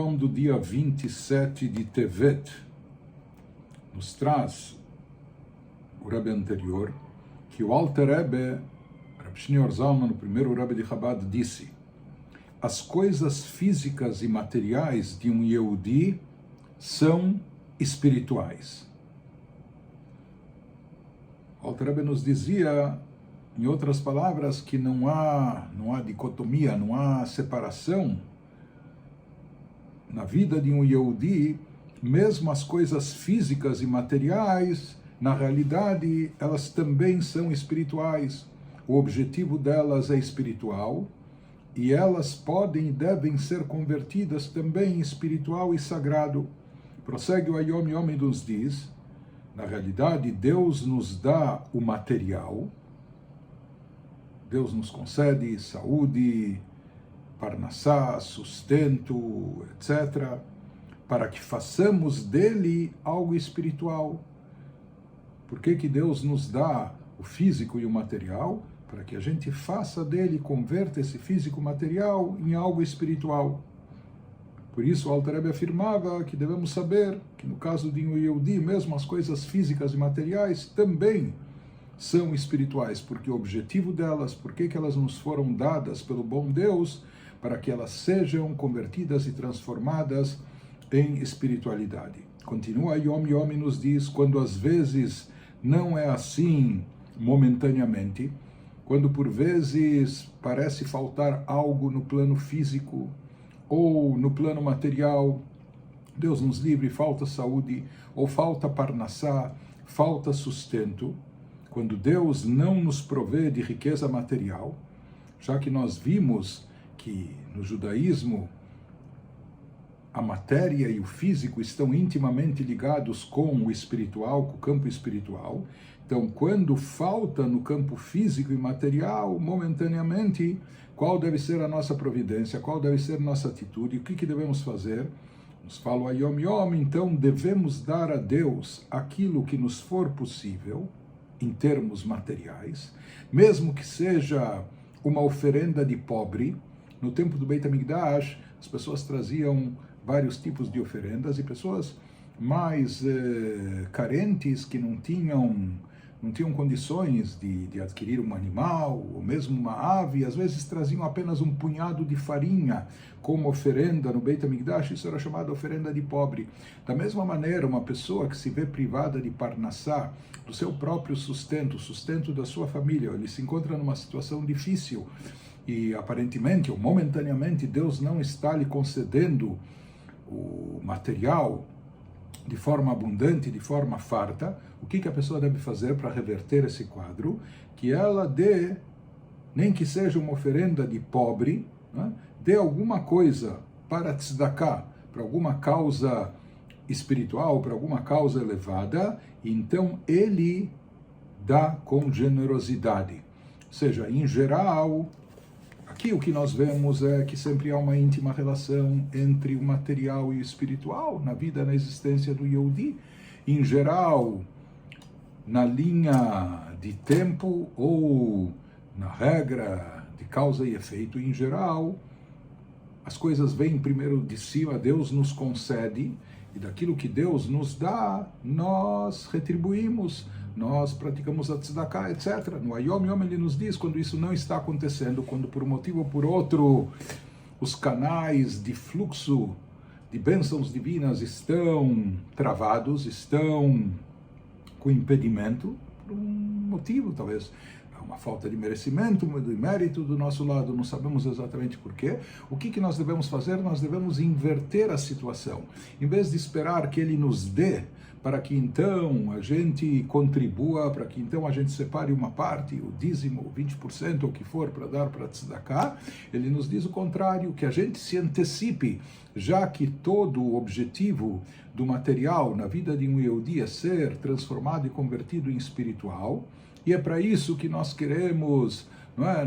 Shalom do dia 27 de Tevet nos traz o Rebbe anterior que o Alter Rebbe, Reb Shneur Zalman, o primeiro Rebbe de Chabad, disse: as coisas físicas e materiais de um Yehudi são espirituais. O Alter Rebbe nos dizia, em outras palavras, que não há dicotomia, não há separação na vida de um Yehudi. Mesmo as coisas físicas e materiais, na realidade, elas também são espirituais. O objetivo delas é espiritual e elas podem e devem ser convertidas também em espiritual e sagrado. Prossegue o Ayom Yom e nos diz, na realidade, Deus nos dá o material, Deus nos concede saúde, parnassá, sustento, etc., para que façamos dele algo espiritual. Por que Deus nos dá o físico e o material? Para que a gente faça dele, converta esse físico material em algo espiritual. Por isso o Alter Rebbe afirmava que devemos saber que no caso de um Yehudi, mesmo as coisas físicas e materiais também são espirituais, porque o objetivo delas, por que elas nos foram dadas pelo bom Deus, para que elas sejam convertidas e transformadas em espiritualidade. Continua Yom Yom e nos diz, quando às vezes não é assim momentaneamente, quando por vezes parece faltar algo no plano físico ou no plano material, Deus nos livre, falta saúde, ou falta parnassá, falta sustento, quando Deus não nos provê de riqueza material, já que nós vimos que no judaísmo a matéria e o físico estão intimamente ligados com o espiritual, com o campo espiritual. Então, quando falta no campo físico e material, momentaneamente, qual deve ser a nossa providência, qual deve ser a nossa atitude, o que devemos fazer? Nos fala o Ayom Yom, então devemos dar a Deus aquilo que nos for possível, em termos materiais, mesmo que seja uma oferenda de pobre. No tempo do Beit HaMikdash, as pessoas traziam vários tipos de oferendas, e pessoas mais carentes, que não tinham condições de adquirir um animal, ou mesmo uma ave, às vezes traziam apenas um punhado de farinha como oferenda no Beit HaMikdash. Isso era chamado oferenda de pobre. Da mesma maneira, uma pessoa que se vê privada de parnassá, do seu próprio sustento, sustento da sua família, ele se encontra numa situação difícil, e aparentemente ou momentaneamente Deus não está lhe concedendo o material de forma abundante, de forma farta, o que a pessoa deve fazer para reverter esse quadro? Que ela dê, nem que seja uma oferenda de pobre, né? Dê alguma coisa para tzedakah, para alguma causa espiritual, para alguma causa elevada, e então ele dá com generosidade. Ou seja, em geral, aqui o que nós vemos é que sempre há uma íntima relação entre o material e o espiritual na vida, na existência do Yehudi. Em geral, na linha de tempo ou na regra de causa e efeito, em geral, as coisas vêm primeiro de cima, Deus nos concede, e daquilo que Deus nos dá, nós retribuímos, nós praticamos a tzedakah, etc. No Ayom Yom ele nos diz, quando isso não está acontecendo, quando por um motivo ou por outro os canais de fluxo de bênçãos divinas estão travados, estão com impedimento, por um motivo, talvez uma falta de merecimento, de mérito do nosso lado, não sabemos exatamente porquê. O que nós devemos fazer? Nós devemos inverter a situação. Em vez de esperar que ele nos dê, para que então a gente contribua, para que então a gente separe uma parte, o dízimo, 20%, ou o que for, para dar para tzedakah, ele nos diz o contrário, que a gente se antecipe, já que todo o objetivo do material na vida de um Yehudi é ser transformado e convertido em espiritual, e é para isso que nós queremos,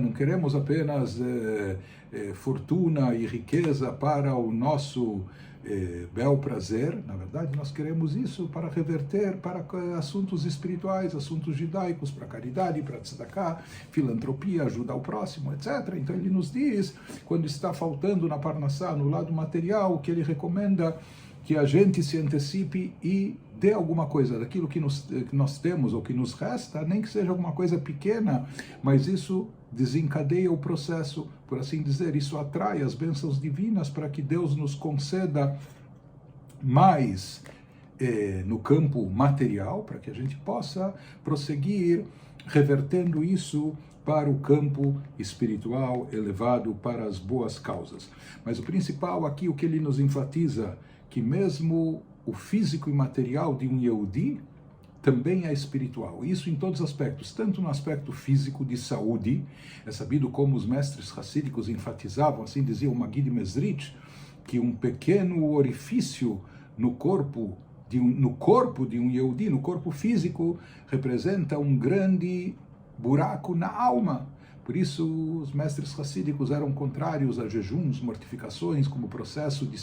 não queremos apenas fortuna e riqueza para o nosso bel prazer. Na verdade, nós queremos isso para reverter para assuntos espirituais, assuntos judaicos, para caridade, para tzedakah, filantropia, ajuda ao próximo, etc. Então ele nos diz, quando está faltando na parnassá, no lado material, que ele recomenda que a gente se antecipe e dê alguma coisa daquilo que nós temos ou que nos resta, nem que seja alguma coisa pequena, mas isso desencadeia o processo, por assim dizer, isso atrai as bênçãos divinas para que Deus nos conceda mais no campo material, para que a gente possa prosseguir revertendo isso para o campo espiritual elevado, para as boas causas. Mas o principal aqui, o que ele nos enfatiza, que mesmo o físico e material de um Yehudi também é espiritual. Isso em todos os aspectos, tanto no aspecto físico de saúde, é sabido como os mestres racídicos enfatizavam, assim dizia o Maggid Mezritch, que um pequeno orifício no corpo de um Yehudi, no corpo físico, representa um grande buraco na alma. Por isso, os mestres racídicos eram contrários a jejuns, mortificações, como processo de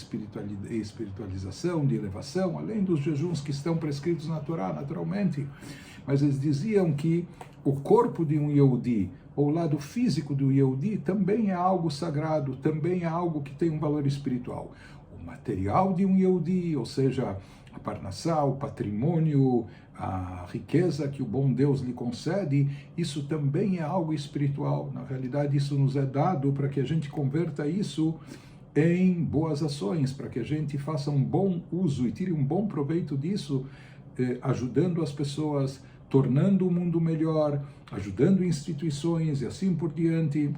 espiritualização, de elevação, além dos jejuns que estão prescritos na Torá, naturalmente. Mas eles diziam que o corpo de um Yehudi, ou o lado físico do Yehudi, também é algo sagrado, também é algo que tem um valor espiritual. O material de um Yehudi, ou seja, a parnassá, o patrimônio, a riqueza que o bom Deus lhe concede, isso também é algo espiritual. Na realidade, isso nos é dado para que a gente converta isso em boas ações, para que a gente faça um bom uso e tire um bom proveito disso, ajudando as pessoas, tornando o mundo melhor, ajudando instituições e assim por diante.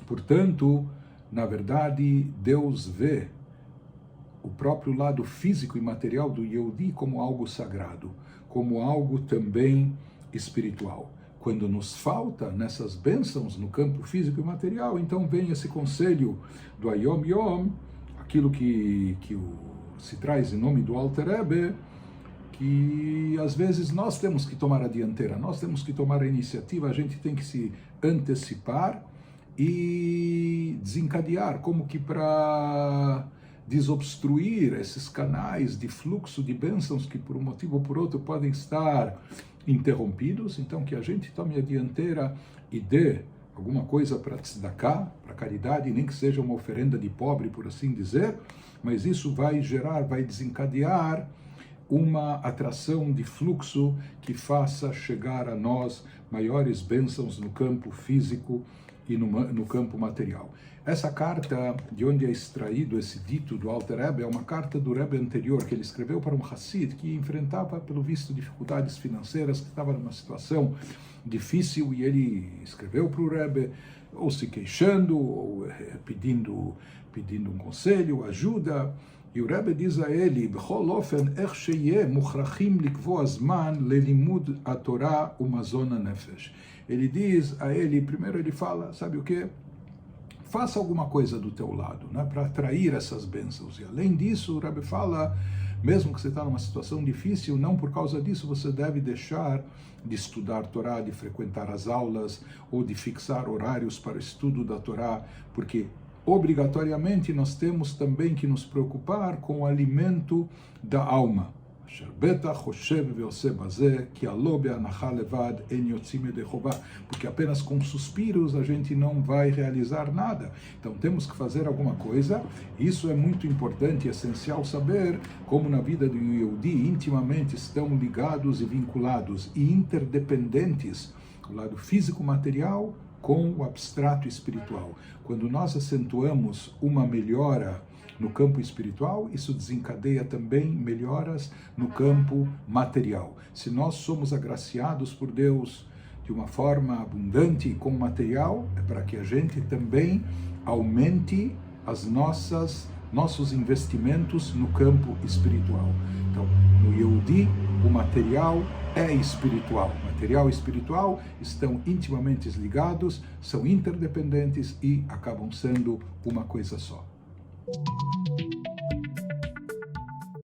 Portanto, na verdade, Deus vê o próprio lado físico e material do Yehudi como algo sagrado, como algo também espiritual. Quando nos falta nessas bênçãos no campo físico e material, então vem esse conselho do Hayom Yom, aquilo que se traz em nome do Alter Rebbe, que às vezes nós temos que tomar a dianteira, nós temos que tomar a iniciativa, a gente tem que se antecipar e desencadear, como que para desobstruir esses canais de fluxo de bênçãos que por um motivo ou por outro podem estar interrompidos. Então que a gente tome a dianteira e dê alguma coisa para tzedakah, para caridade, nem que seja uma oferenda de pobre, por assim dizer, mas isso vai gerar, vai desencadear uma atração de fluxo que faça chegar a nós maiores bênçãos no campo físico e no campo material. Essa carta, de onde é extraído esse dito do Alter Rebbe, é uma carta do Rebbe anterior, que ele escreveu para um Hassid que enfrentava, pelo visto, dificuldades financeiras, que estava numa situação difícil, e ele escreveu para o Rebbe, ou se queixando, ou pedindo um conselho, ajuda, e o Rebbe diz a ele, B'chol ofen ech sheyeh mukhrachim likvo zman lelimud haTorah umazon hanefesh. Ele diz a ele, primeiro ele fala, sabe o que? Faça alguma coisa do teu lado, né, para atrair essas bênçãos. E além disso, o Rebbe fala, mesmo que você está numa situação difícil, não por causa disso você deve deixar de estudar Torá, de frequentar as aulas, ou de fixar horários para o estudo da Torá, porque obrigatoriamente nós temos também que nos preocupar com o alimento da alma. Porque apenas com suspiros a gente não vai realizar nada. Então temos que fazer alguma coisa. Isso é muito importante e essencial saber como na vida do Yehudi intimamente estão ligados e vinculados e interdependentes o lado físico-material com o abstrato espiritual. Quando nós acentuamos uma melhora no campo espiritual, isso desencadeia também melhoras no campo material. Se nós somos agraciados por Deus de uma forma abundante com o material, é para que a gente também aumente nossos investimentos no campo espiritual. Então, no Yehudi, o material é espiritual. Material e espiritual estão intimamente ligados, são interdependentes e acabam sendo uma coisa só.